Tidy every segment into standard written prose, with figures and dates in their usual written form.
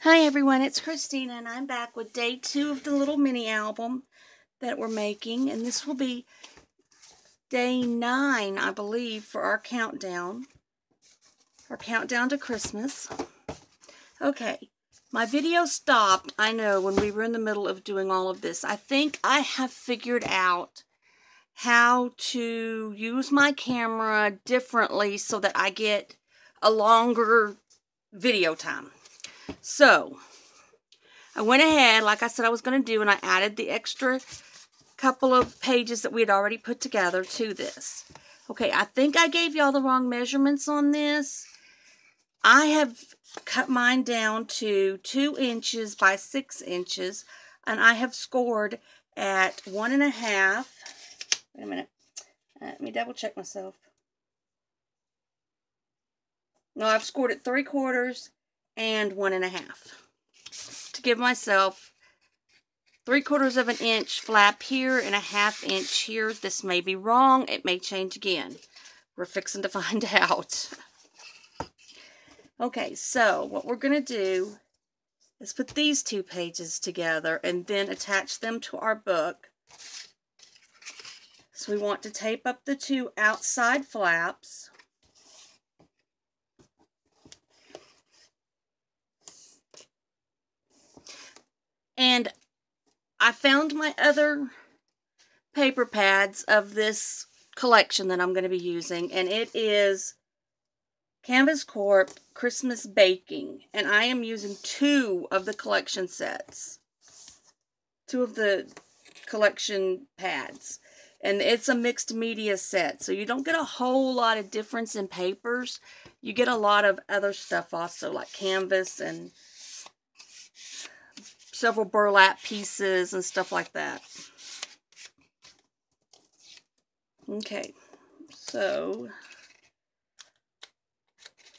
Hi everyone, it's Christina and I'm back with day 2 of the little mini album that we're making, and this will be day 9, I believe, for our countdown to Christmas. Okay, my video stopped, I know, when we were in the middle of doing all of this. I think I have figured out how to use my camera differently so that I get a longer video time. So I went ahead, like I said I was going to do, and I added the extra couple of pages that we had already put together to this. Okay, I think I gave y'all the wrong measurements on this. I have cut mine down to 2 inches by 6 inches, and I have scored at 1.5. Wait a minute. Let me double check myself. No, I've scored at 3/4 and 1.5 to give myself 3/4 of an inch flap here and a 1/2 inch here. This may be wrong. It may change again. We're fixing to find out. Okay, so what we're going to do is put these 2 pages together and then attach them to our book. So we want to tape up the 2 outside flaps. And I found my other paper pads of this collection that I'm going to be using, and it is Canvas Corp Christmas Baking, and I am using 2 of the collection sets, 2 of the collection pads, and it's a mixed media set, so you don't get a whole lot of difference in papers. You get a lot of other stuff also, like canvas and several burlap pieces and stuff like that. Okay, so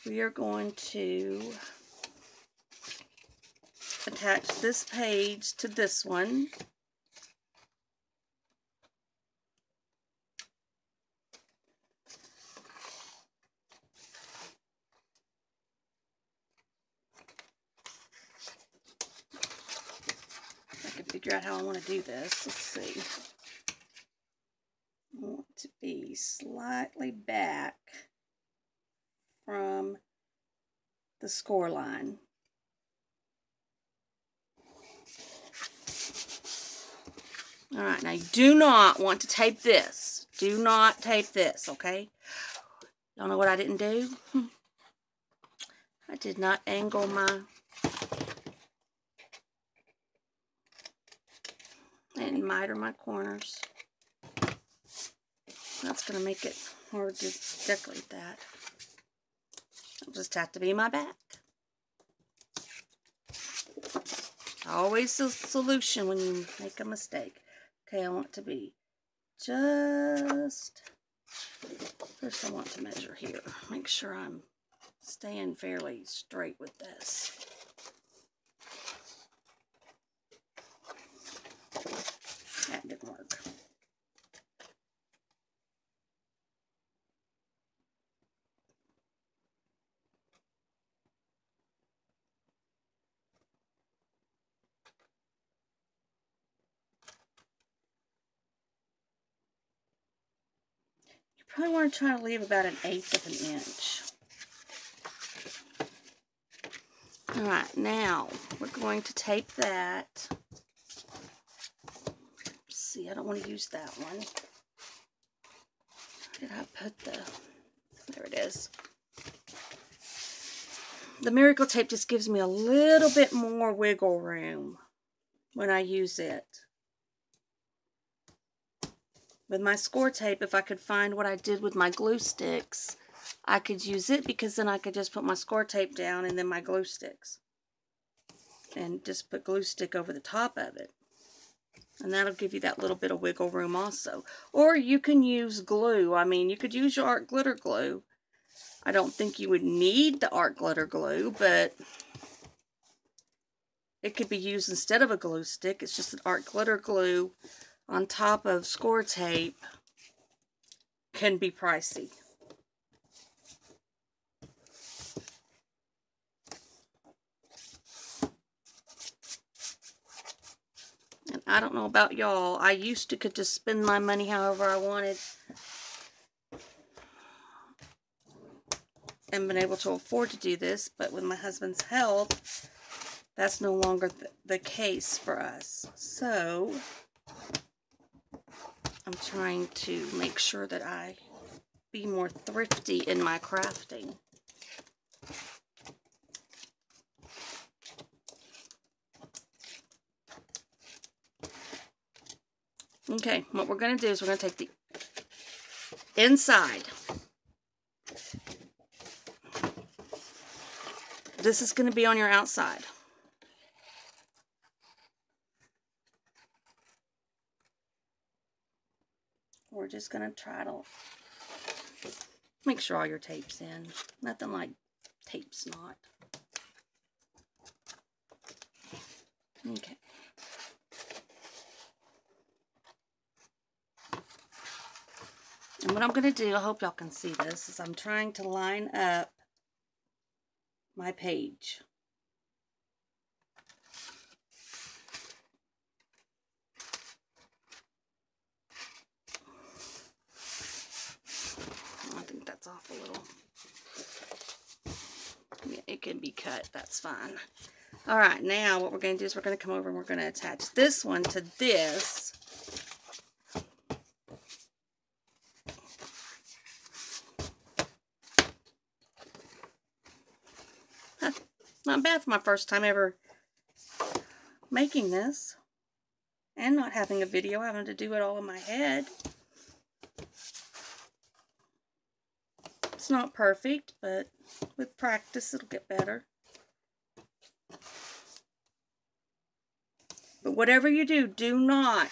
we are going to attach this page to this one. I can figure out how I want to do this. Let's see. I want to be slightly back from the score line. Alright, now you do not want to tape this. Do not tape this, okay? Y'all know what I didn't do? I did not angle my... I didn't miter my corners. That's going to make it hard to decorate that. It'll just have to be my back. Always a solution when you make a mistake. Okay, I want to be just... First I want to measure here. Make sure I'm staying fairly straight with this. That didn't work. You probably want to try to leave about 1/8 of an inch. Alright, now we're going to tape that. Let's see, I don't want to use that one. Where did I put the... There it is. The Miracle Tape just gives me a little bit more wiggle room when I use it. With my score tape, if I could find what I did with my glue sticks, I could use it, because then I could just put my score tape down and then my glue sticks. And just put glue stick over the top of it. And that'll give you that little bit of wiggle room also. Or you can use glue. I mean, you could use your art glitter glue. I don't think you would need the art glitter glue, but it could be used instead of a glue stick. It's just an art glitter glue on top of score tape can be pricey. I don't know about y'all. I used to could just spend my money however I wanted and been able to afford to do this, but with my husband's health, that's no longer the case for us. So I'm trying to make sure that I be more thrifty in my crafting. Okay, what we're going to do is we're going to take the inside. This is going to be on your outside. We're just going to try to make sure all your tape's in. Nothing like tape's not. Okay. And what I'm going to do, I hope y'all can see this, is I'm trying to line up my page. I think that's off a little. Yeah, it can be cut. That's fine. All right, now what we're going to do is we're going to come over and we're going to attach this one to this. Not bad for my first time ever making this. And not having a video, having to do it all in my head. It's not perfect, but with practice it'll get better. But whatever you do, do not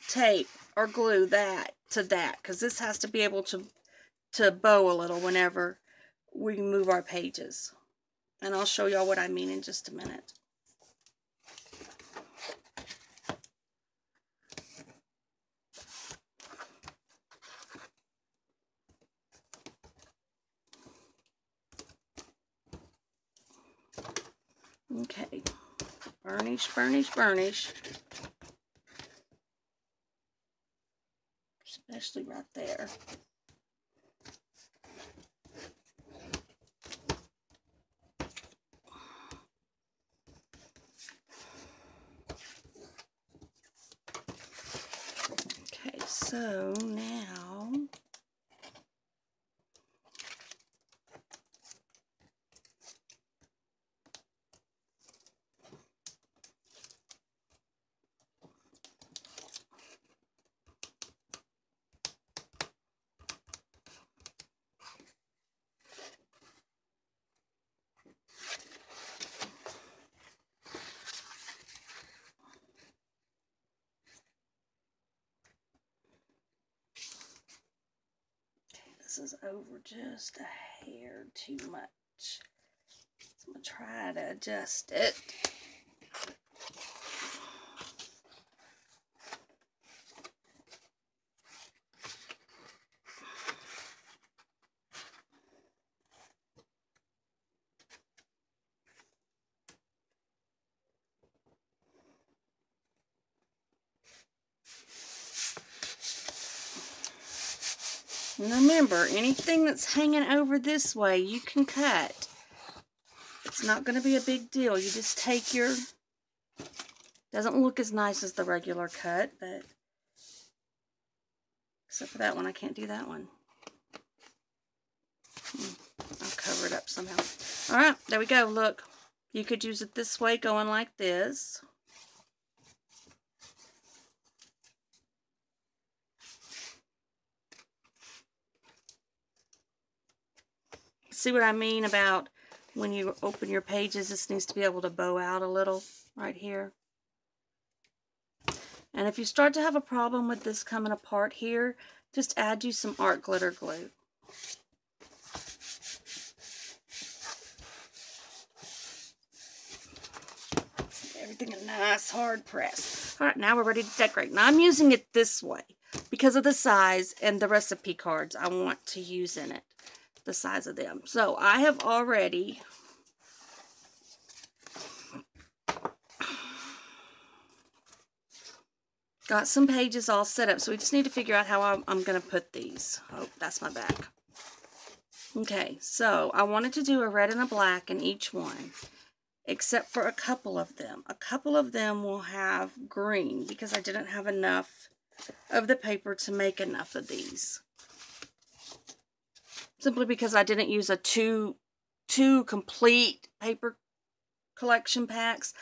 tape or glue that to that, because this has to be able to bow a little whenever we move our pages. And I'll show y'all what I mean in just a minute. Okay, burnish, burnish, burnish. Especially right there. Okay, so now this is over just a hair too much. So I'm going to try to adjust it. And remember, anything that's hanging over this way, you can cut. It's not going to be a big deal. You just take your... Doesn't look as nice as the regular cut, but... Except for that one, I can't do that one. I'll cover it up somehow. Alright, there we go. Look, you could use it this way, going like this. See what I mean about when you open your pages, this needs to be able to bow out a little right here. And if you start to have a problem with this coming apart here, just add you some art glitter glue. Everything a nice hard press. All right, now we're ready to decorate. Now I'm using it this way because of the size and the recipe cards I want to use in it. The size of them. So I have already Got some pages all set up, so we just need to figure out how I'm going to put these. Oh, that's my back. Okay, so I wanted to do a red and a black in each one, except for a couple of them. A couple of them will have green because I didn't have enough of the paper to make enough of these. Simply because I didn't use a two complete paper collection packs.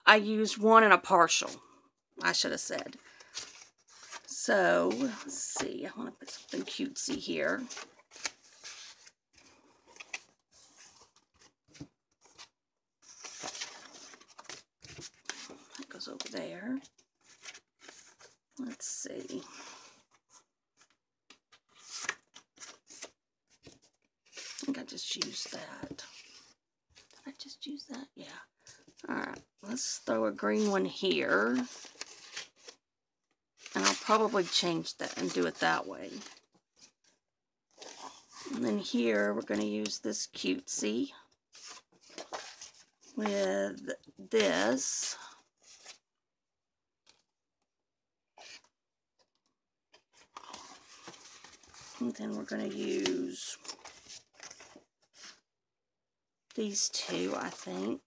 I used one and a partial, I should have said. So, let's see. I want to put something cutesy here. That goes over there. Let's see. I think I just used that. Did I just use that? Yeah. Alright, let's throw a green one here. And I'll probably change that and do it that way. And then here we're going to use this cutesy with this. And then we're going to use these two, I think.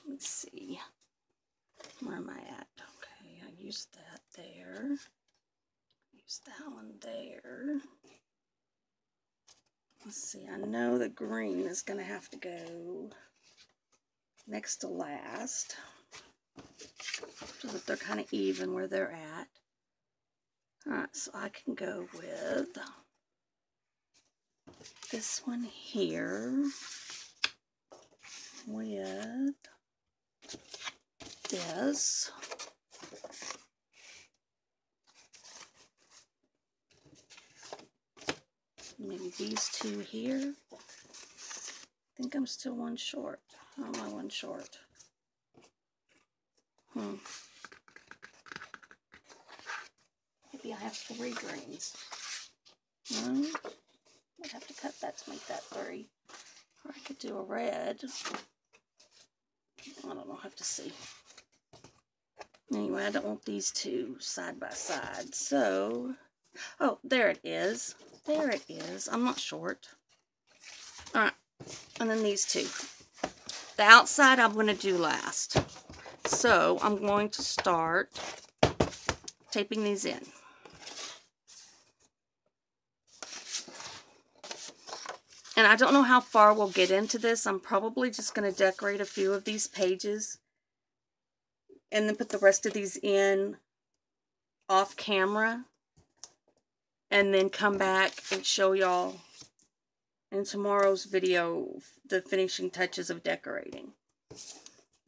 Let's see. Where am I at? Okay, I used that there. Use that one there. Let's see, I know the green is going to have to go next to last, so that they're kind of even where they're at. Alright, so I can go with this one here, with this. Maybe these two here. I think I'm still one short. How am I one short? Maybe I have 3 greens. No? I'd have to cut that to make that 3. Or I could do a red. I don't know, I'll have to see. Anyway, I don't want these two side by side. So, oh, there it is. There it is. I'm not short. Alright, and then these two. The outside I'm going to do last. So, I'm going to start taping these in. And I don't know how far we'll get into this. I'm probably just going to decorate a few of these pages and then put the rest of these in off camera. And then come back and show y'all in tomorrow's video the finishing touches of decorating.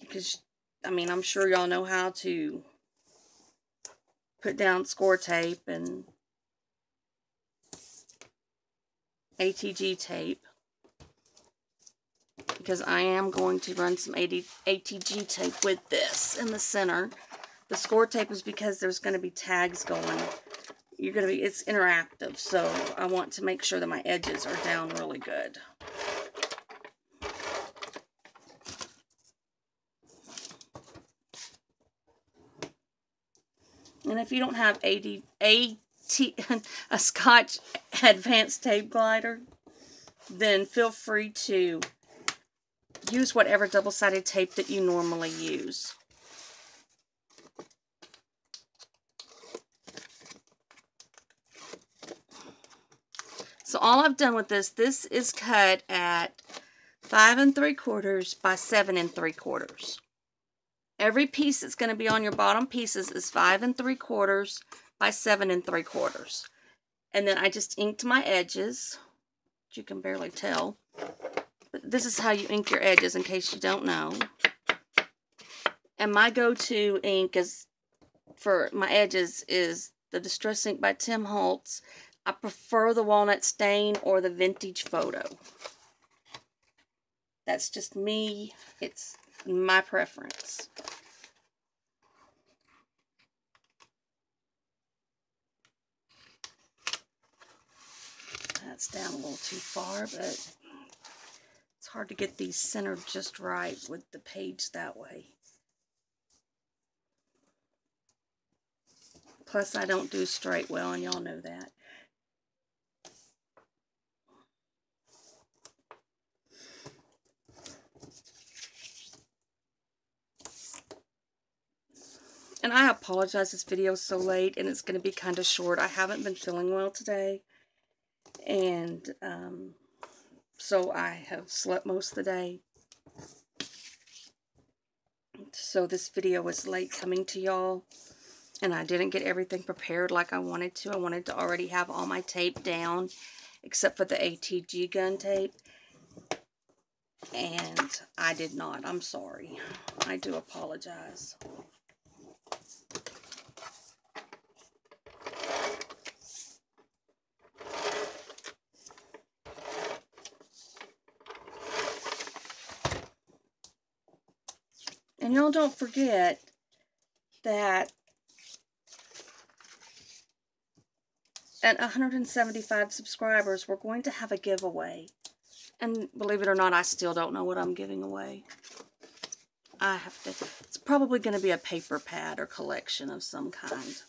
Because, I mean, I'm sure y'all know how to put down score tape and ATG tape. Because I am going to run some ATG tape with this in the center. The score tape is because there's going to be tags going. It's interactive, so I want to make sure that my edges are down really good. And if you don't have a Scotch Advanced Tape Glider, then feel free to use whatever double-sided tape that you normally use. So all I've done with this is cut at 5 3/4 by 7 3/4. Every piece that's going to be on your bottom pieces is 5 3/4 by 7 3/4. And then I just inked my edges, which you can barely tell. But this is how you ink your edges in case you don't know. And my go-to ink for my edges is the Distress Ink by Tim Holtz. I prefer the Walnut Stain or the Vintage Photo. That's just me. It's my preference. that's down a little too far, but it's hard to get these centered just right with the page that way. Plus, I don't do straight well, and y'all know that. And I apologize, this video is so late, and it's going to be kind of short. I haven't been feeling well today, and so I have slept most of the day. So this video was late coming to y'all, and I didn't get everything prepared like I wanted to. I wanted to already have all my tape down, except for the ATG gun tape, and I did not. I'm sorry. I do apologize. And y'all don't forget that at 175 subscribers, we're going to have a giveaway. And believe it or not, I still don't know what I'm giving away. I have to, it's probably going to be a paper pad or collection of some kind.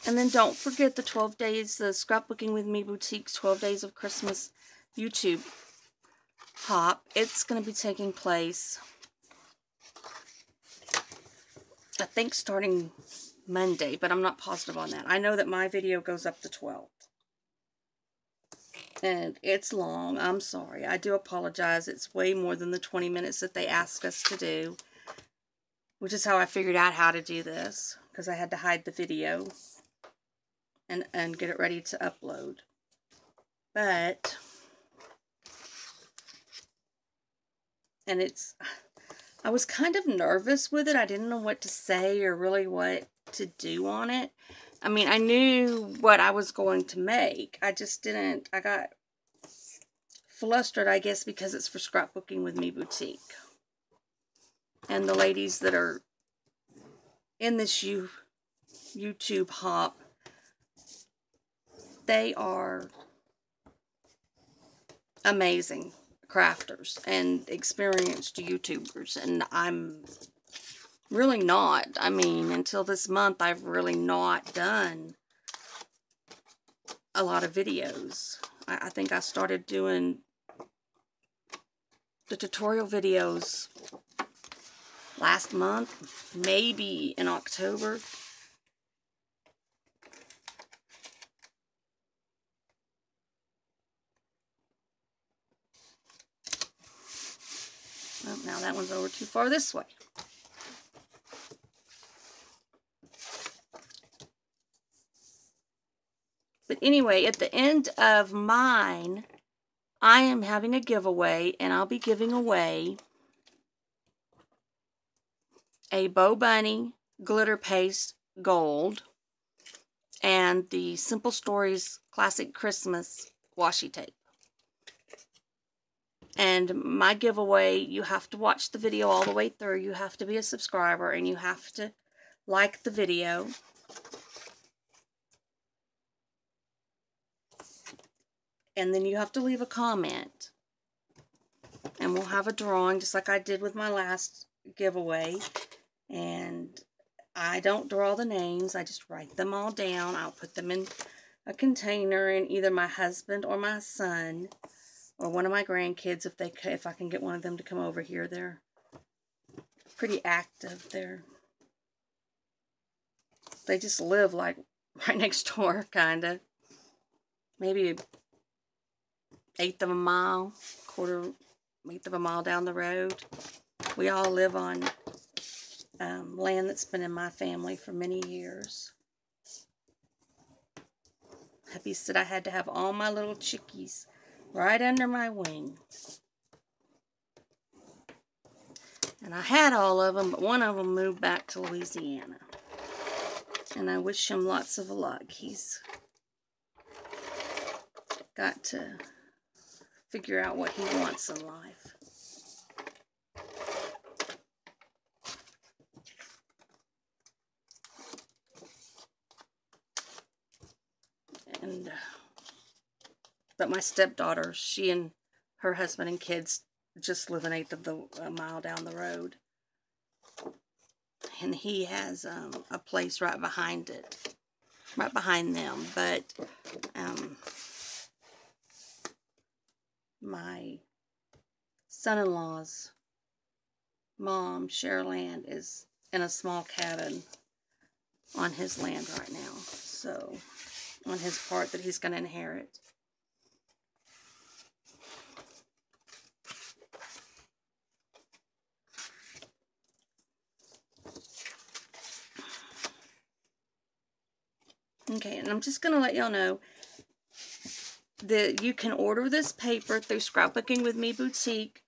And then don't forget the 12 days, the Scrapbooking with Me Boutique's 12 Days of Christmas YouTube hop. It's going to be taking place, I think, starting Monday, but I'm not positive on that. I know that my video goes up the 12th. And it's long. I'm sorry. I do apologize. It's way more than the 20 minutes that they asked us to do, which is how I figured out how to do this, because I had to hide the video and get it ready to upload. But, and it's, I was kind of nervous with it. I didn't know what to say or really what to do on it. I mean, I knew what I was going to make. I just didn't, I got flustered, I guess, because it's for Scrapbooking with Me Boutique. And the ladies that are in this YouTube hop, they are amazing crafters and experienced YouTubers, and I'm really not. I mean, until this month, I've really not done a lot of videos. I think I started doing the tutorial videos last month, maybe in October. Oh, now that one's over too far this way. But anyway, at the end of mine, I am having a giveaway, and I'll be giving away a Bo Bunny Glitter Paste Gold and the Simple Stories Classic Christmas Washi Tape. And my giveaway, you have to watch the video all the way through. You have to be a subscriber, and you have to like the video. And then you have to leave a comment. And we'll have a drawing, just like I did with my last giveaway. And I don't draw the names. I just write them all down. I'll put them in a container, and either my husband or my son or one of my grandkids, if I can get one of them to come over here. They're pretty active. They just live like right next door, kind of. Maybe an eighth of a mile, eighth of a mile down the road. We all live on land that's been in my family for many years. Hubby said I had to have all my little chickies right under my wing. And I had all of them, but one of them moved back to Louisiana. And I wish him lots of luck. He's got to figure out what he wants in life. And but my stepdaughter, she and her husband and kids just live an eighth of a mile down the road. And he has a place right behind it. Right behind them. But my son-in-law's mom, Cheryl, is in a small cabin on his land right now. So, on his part that he's going to inherit. Okay, and I'm just going to let y'all know that you can order this paper through Scrapbooking with Me Boutique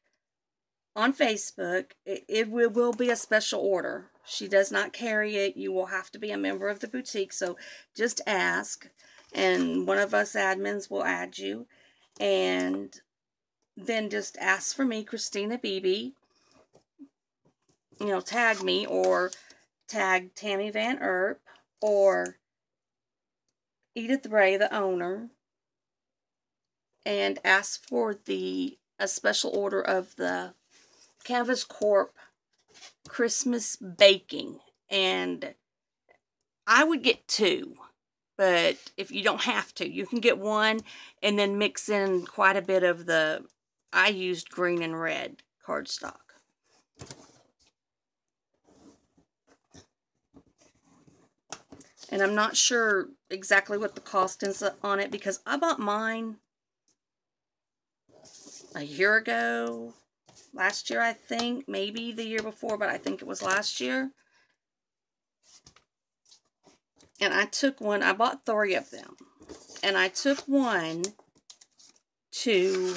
on Facebook. It will be a special order. She does not carry it. You will have to be a member of the boutique, so just ask, and one of us admins will add you, and then just ask for me, Christina Beebe. You know, tag me, or tag Tammy Van Earp, or Edith Ray, the owner, and ask for a special order of the Canvas Corp Christmas baking. And I would get 2, but if you don't have to, you can get 1 and then mix in quite a bit of I used green and red cardstock. And I'm not sure exactly what the cost is on it, because I bought mine a year ago. Last year, I think. Maybe the year before, but I think it was last year. And I took one. I bought 3 of them. And I took one to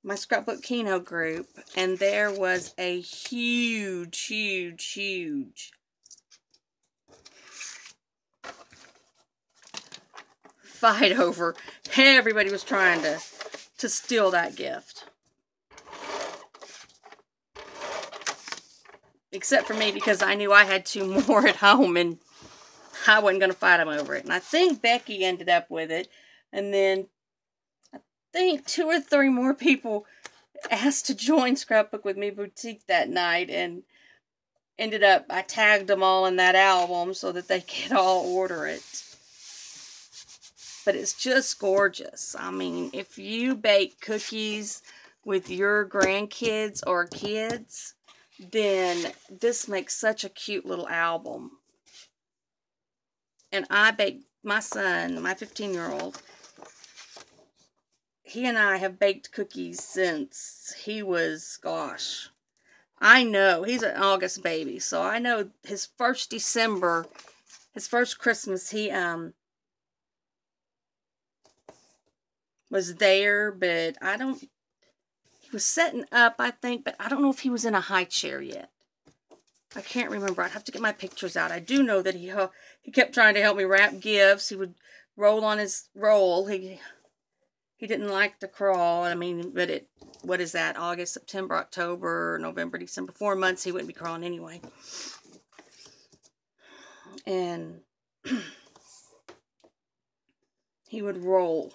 my Scrapbook Keno group. And there was a huge, huge, huge fight over. Everybody was trying to steal that gift. Except for me, because I knew I had 2 more at home and I wasn't going to fight them over it. And I think Becky ended up with it. And then I think 2 or 3 more people asked to join Scrapbook with Me Boutique that night. And ended up, I tagged them all in that album so that they could all order it. But it's just gorgeous. I mean, if you bake cookies with your grandkids or kids, then this makes such a cute little album. And I baked, my son, my 15-year-old, he and I have baked cookies since he was, gosh, I know, he's an August baby, so I know his first December, his first Christmas, he was there, but he was setting up, I think, but I don't know if he was in a high chair yet. I can't remember. I'd have to get my pictures out. I do know that he kept trying to help me wrap gifts. He would roll on his roll. He didn't like to crawl. I mean, but what is that? August, September, October, November, December. 4 months he wouldn't be crawling anyway. And he would roll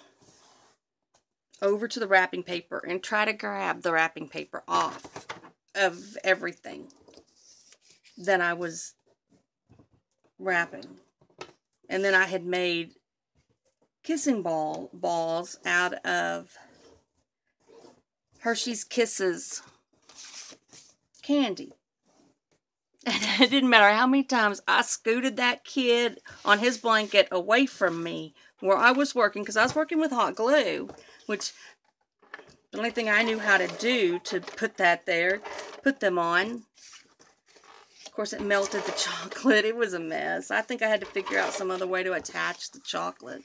over to the wrapping paper and try to grab the wrapping paper off of everything that I was wrapping. And then I had made kissing balls out of Hershey's Kisses candy. And it didn't matter how many times I scooted that kid on his blanket away from me where I was working, because I was working with hot glue, which the only thing I knew how to do to put that there, put them on. Of course, it melted the chocolate. It was a mess. I think I had to figure out some other way to attach the chocolate.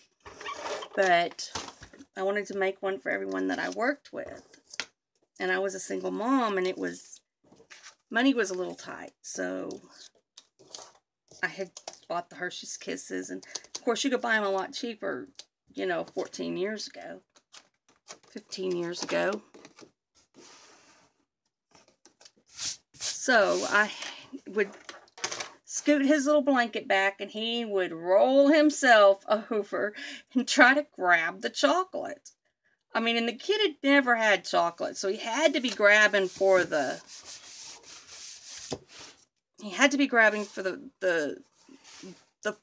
But I wanted to make one for everyone that I worked with. And I was a single mom, and money was a little tight. So I had bought the Hershey's Kisses. And of course, you could buy them a lot cheaper, 14 years ago. 15 years ago. So I would scoot his little blanket back, and he would roll himself over and try to grab the chocolate. I mean, and the kid had never had chocolate, so he had to be grabbing for the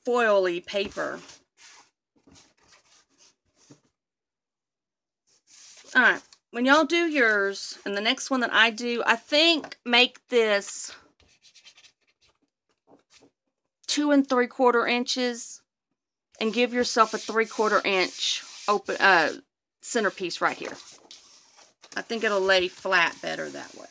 foily paper. Alright, when y'all do yours, and the next one that I do, I think make this 2 3/4 inches and give yourself a 3/4 inch open centerpiece right here. I think it'll lay flat better that way.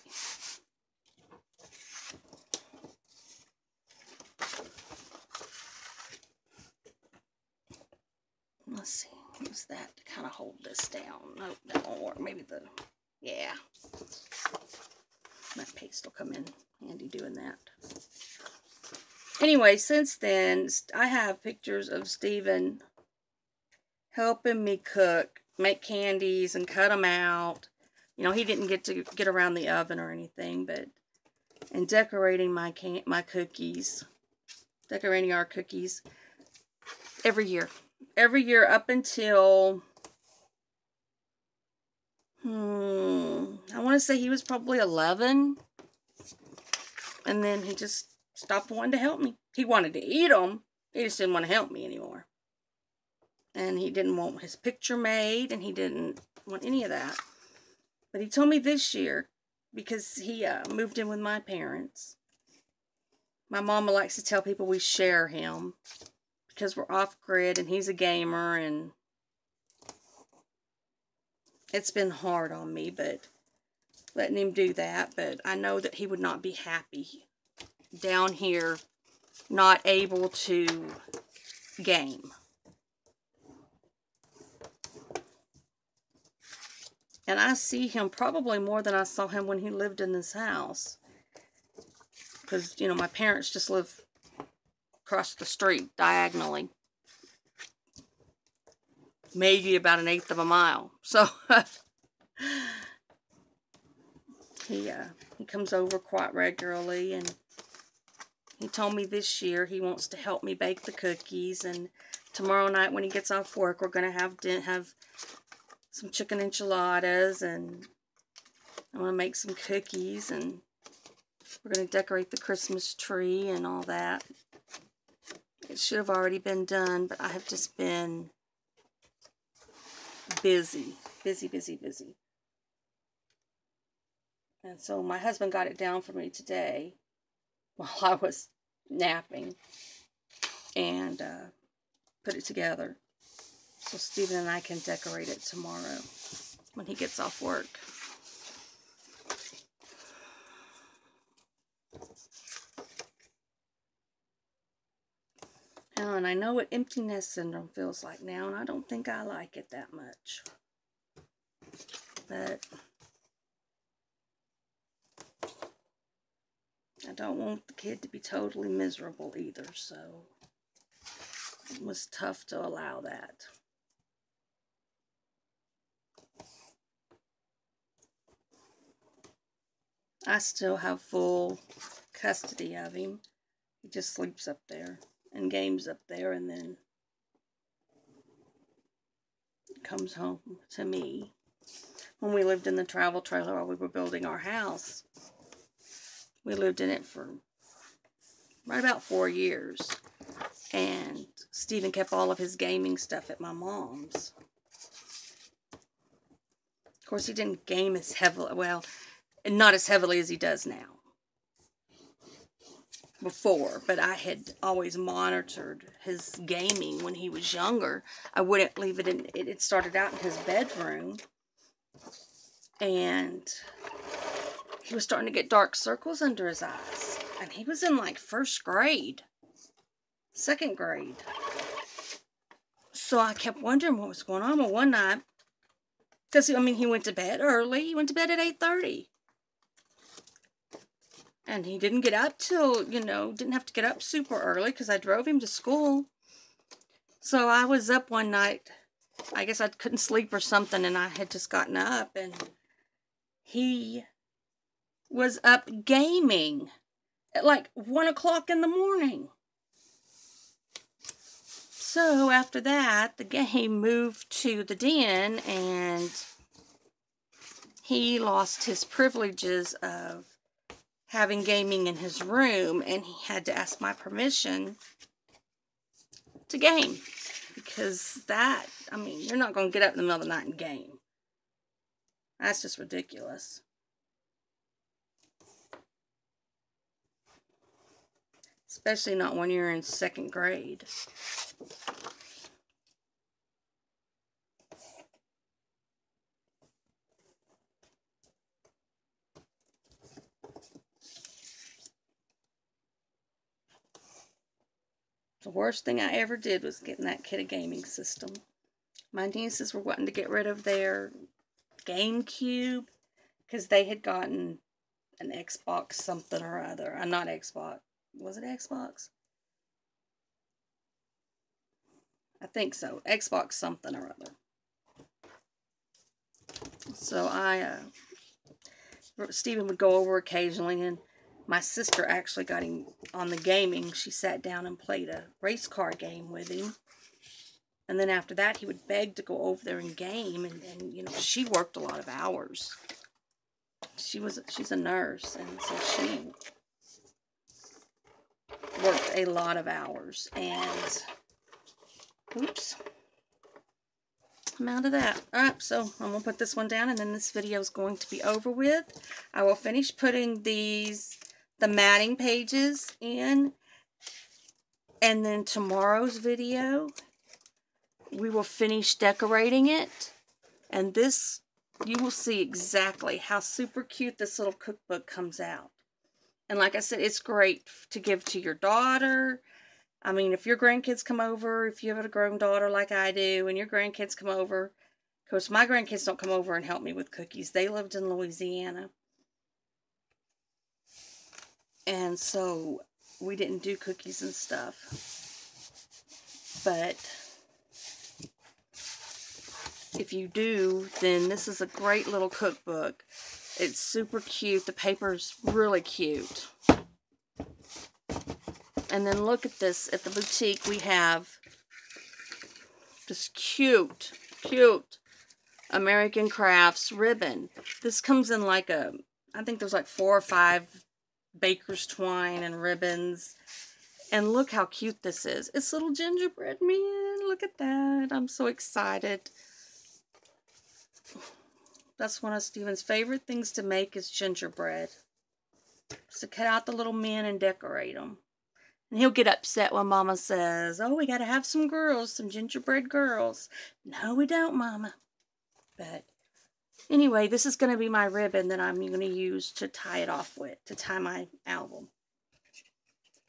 Let's see, use that to kind of hold this down. Nope, that won't work. Maybe yeah. That paste will come in handy doing that. Anyway, since then, I have pictures of Stephen helping me cook, make candies, and cut them out. You know, he didn't get to get around the oven or anything, but and decorating my cookies, decorating our cookies every year. Every year up until, I want to say he was probably 11. And then he just stopped wanting to help me. He wanted to eat them. He just didn't want to help me anymore. And he didn't want his picture made, and he didn't want any of that. But he told me this year, because he moved in with my parents. My mama likes to tell people we share him, because we're off-grid, and he's a gamer, and it's been hard on me, but letting him do that. But I know that he would not be happy down here, not able to game. And I see him probably more than I saw him when he lived in this house. Because, you know, my parents just live across the street, diagonally. Maybe about 1/8 of a mile. So, he comes over quite regularly, and he told me this year he wants to help me bake the cookies, and tomorrow night when he gets off work, we're going to have some chicken enchiladas, and I want to make some cookies, and we're going to decorate the Christmas tree and all that. It should have already been done, but I have just been busy. And so my husband got it down for me today while I was napping, and put it together. So Stephen and I can decorate it tomorrow when he gets off work. Oh, and I know what empty nest syndrome feels like now, and I don't think I like it that much. But I don't want the kid to be totally miserable either, so it was tough to allow that. I still have full custody of him. He just sleeps up there and games up there, and then comes home to me. When we lived in the travel trailer while we were building our house, we lived in it for right about 4 years. And Stephen kept all of his gaming stuff at my mom's. Of course, he didn't game as heavily, well, not as heavily as he does now. Before, but I had always monitored his gaming when he was younger. I wouldn't leave it in, it started out in his bedroom, and he was starting to get dark circles under his eyes, and he was in like 1st grade, 2nd grade. So I kept wondering what was going on. Well, one night, because I mean, he went to bed early. He went to bed at 8:30. And he didn't get up till, you know, didn't have to get up super early because I drove him to school. So I was up one night. I guess I couldn't sleep or something, and I had just gotten up, and he was up gaming. at like 1 o'clock in the morning. So after that, the game moved to the den, and he lost his privileges of having gaming in his room, and he had to ask my permission to game. Because that, I mean, you're not going to get up in the middle of the night and game. That's just ridiculous. Especially not when you're in 2nd grade. The worst thing I ever did was getting that kid a gaming system. My nieces were wanting to get rid of their GameCube because they had gotten an Xbox something or other. Not Xbox. Was it Xbox? I think so. Xbox something or other. So Stephen would go over occasionally, and my sister actually got him on the gaming. She sat down and played a race car game with him. And then after that, he would beg to go over there and game. And you know, she worked a lot of hours. She's a nurse, and so she worked a lot of hours. And, oops, I'm out of that. Alright, so I'm going to put this one down, and then this video is going to be over with. I will finish putting the matting pages in, and then tomorrow's video, we will finish decorating it, and this, you will see exactly how super cute this little cookbook comes out. And like I said, it's great to give to your daughter. I mean, if your grandkids come over, if you have a grown daughter like I do, and your grandkids come over, of course, my grandkids don't come over and help me with cookies. They lived in Louisiana. And so we didn't do cookies and stuff. But if you do, then this is a great little cookbook. It's super cute. The paper's really cute. And then look at this. At the boutique, we have this cute American Crafts ribbon. This comes in like a, I think there's like 4 or 5 baker's twine and ribbons. And look how cute this is. It's little gingerbread man. Look at that. I'm so excited. That's one of Stephen's favorite things to make is gingerbread. So cut out the little men and decorate them. And he'll get upset when Mama says, oh, we got to have some girls, some gingerbread girls. No, we don't, Mama. But anyway, this is going to be my ribbon that I'm going to use to tie it off with, to tie my album.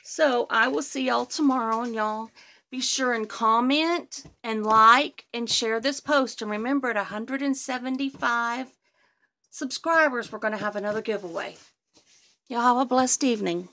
So I will see y'all tomorrow, and y'all be sure and comment and like and share this post. And remember, at 175 subscribers, we're going to have another giveaway. Y'all have a blessed evening.